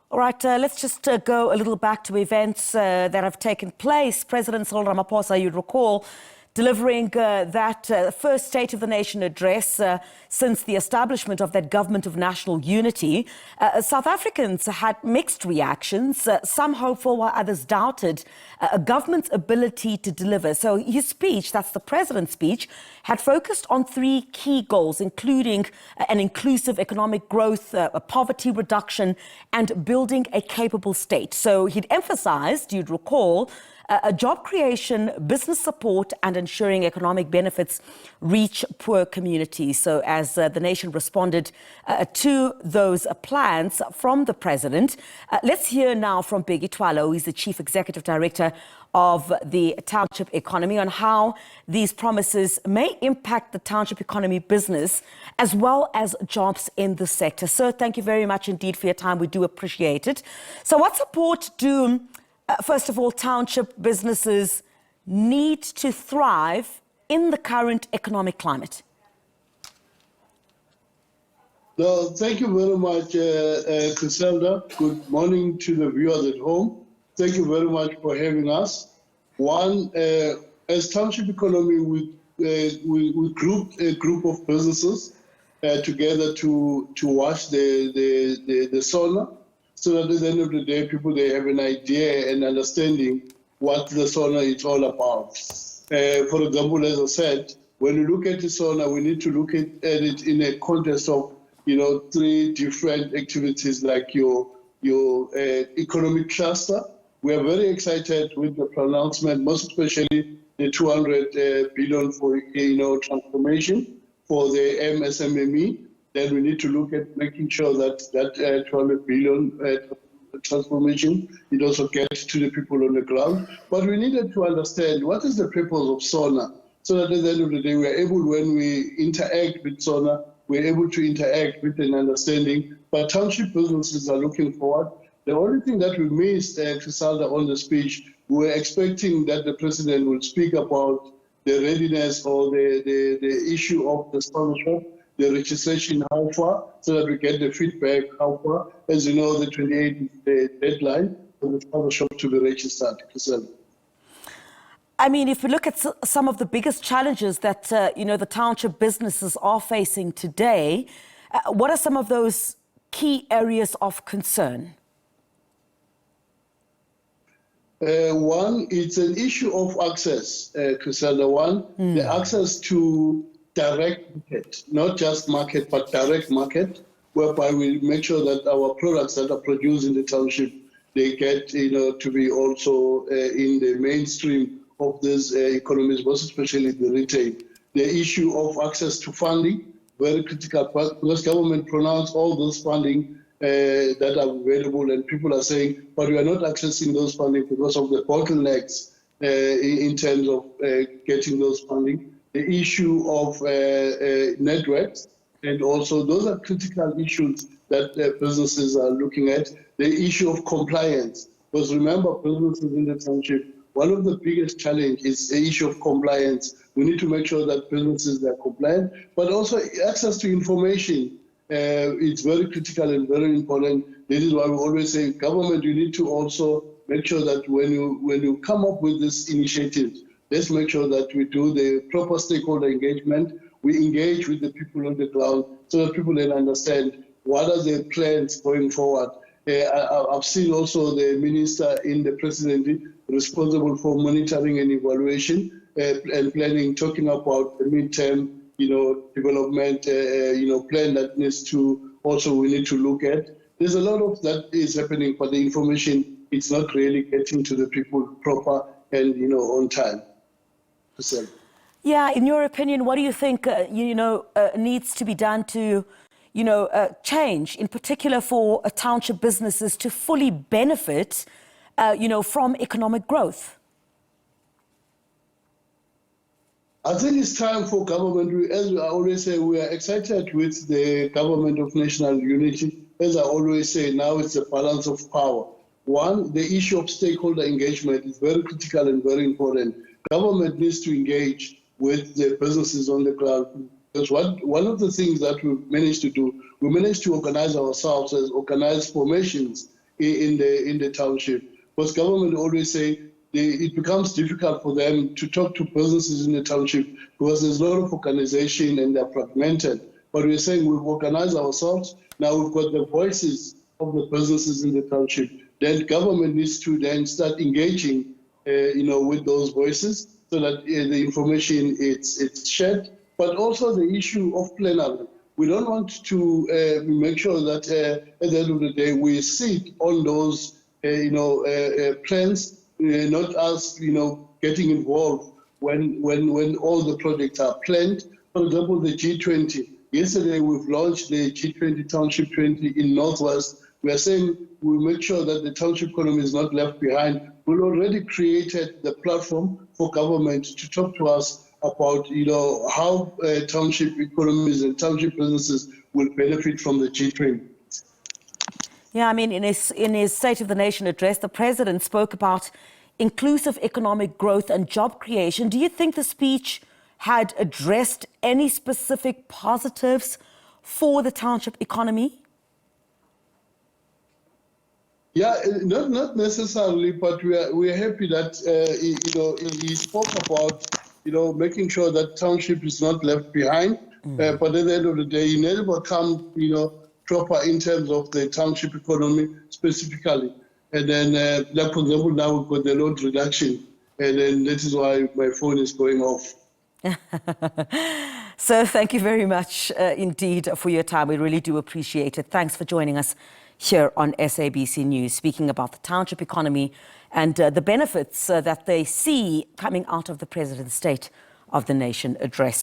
All right, let's just go a little back to events that have taken place. President Cyril Ramaphosa, you'd recall, delivering that first State of the Nation address since the establishment of that government of national unity. South Africans had mixed reactions, some hopeful while others doubted a government's ability to deliver. So his speech, that's the president's speech, had focused on three key goals, including an inclusive economic growth, poverty reduction, and building a capable state. So he'd emphasized, you'd recall, job creation, business support, and ensuring economic benefits reach poor communities. So as the nation responded to those plans from the president, let's hear now from Bheki Twala, who is the Chief Executive Director of the Township economy, on how these promises may impact the Township economy business as well as jobs in the sector. Sir, thank you very much indeed for your time. We do appreciate it. So what support do first of all, Township businesses need to thrive in the current economic climate? No, thank you very much, Griselda. Good morning to the viewers at home. Thank you very much for having us. One, as Township economy, we grouped a group of businesses together to watch the SONA, so that at the end of the day, people, they have an idea and understanding what the SONA is all about. For example, as I said, when you look at the SONA, we need to look at it in a context of, three different activities like your economic cluster. We are very excited with the pronouncement, most especially the 200 billion for, transformation for the MSMME. Then we need to look at making sure that 200 billion transformation, it also gets to the people on the ground. But we needed to understand what is the purpose of SONA, so that at the end of the day, we are able, when we interact with SONA, we're able to interact with an understanding. But Township businesses are looking forward. The only thing that we missed, Griselda, on the speech, we were expecting that the president would speak about the readiness or the issue of the sponsorship, the registration, how far, so that we get the feedback, how far. As you know, the 28th is the deadline for the sponsorship to be registered. I mean, if we look at some of the biggest challenges that, the Township businesses are facing today, what are some of those key areas of concern? One, it's an issue of access, Griselda. The access to direct market, not just market, but direct market, whereby we make sure that our products that are produced in the Township, they get, to be also in the mainstream of these economies, most especially the retail. The issue of access to funding, very critical, because government pronounced all those funding that are available, and people are saying, but we are not accessing those funding because of the bottlenecks in terms of getting those funding. The issue of networks, and also those are critical issues that businesses are looking at. The issue of compliance, because remember, businesses in the Township, one of the biggest challenges is the issue of compliance. We need to make sure that businesses are compliant, but also access to information. It's very critical and very important. This is why we always say, government, you need to also make sure that when you come up with this initiative, let's make sure that we do the proper stakeholder engagement. We engage with the people on the ground so that people then understand what are the plans going forward. I've seen also the minister in the presidency responsible for monitoring and evaluation and planning, talking about the midterm, development, plan that needs to also we need to look at. There's a lot of that is happening, but the information, it's not really getting to the people proper and, on time. Yeah, in your opinion, what do you think, needs to be done to, change, in particular for Township businesses to fully benefit, from economic growth? I think it's time for government. As I always say, we are excited with the government of national unity. As I always say, now it's a balance of power. One, the issue of stakeholder engagement is very critical and very important. Government needs to engage with the businesses on the ground. Because one of the things that we managed to do, we managed to organize ourselves as organized formations in the township. Because government always say it becomes difficult for them to talk to businesses in the township because there's a lot of organization and they're fragmented. But we're saying we've organized ourselves. Now we've got the voices of the businesses in the township. Then government needs to then start engaging, with those voices so that the information it's shared. But also the issue of plenary. We don't want to make sure that at the end of the day we sit on those plans, not us, getting involved when all the projects are planned. For example, the G20. Yesterday, we've launched the G20 Township 20 in Northwest. We are saying we'll make sure that the township economy is not left behind. We've already created the platform for government to talk to us about, how township economies and township businesses will benefit from the G20. Yeah, I mean, in his State of the Nation address, the president spoke about inclusive economic growth and job creation. Do you think the speech had addressed any specific positives for the township economy? Yeah, not necessarily, but we are happy that he spoke about making sure that township is not left behind. But at the end of the day, he never come proper in terms of the township economy specifically. And then, like for example, now we've got the load reduction, and then that is why my phone is going off. So thank you very much indeed for your time. We really do appreciate it. Thanks for joining us here on SABC News, speaking about the township economy and the benefits that they see coming out of the President's State of the Nation address.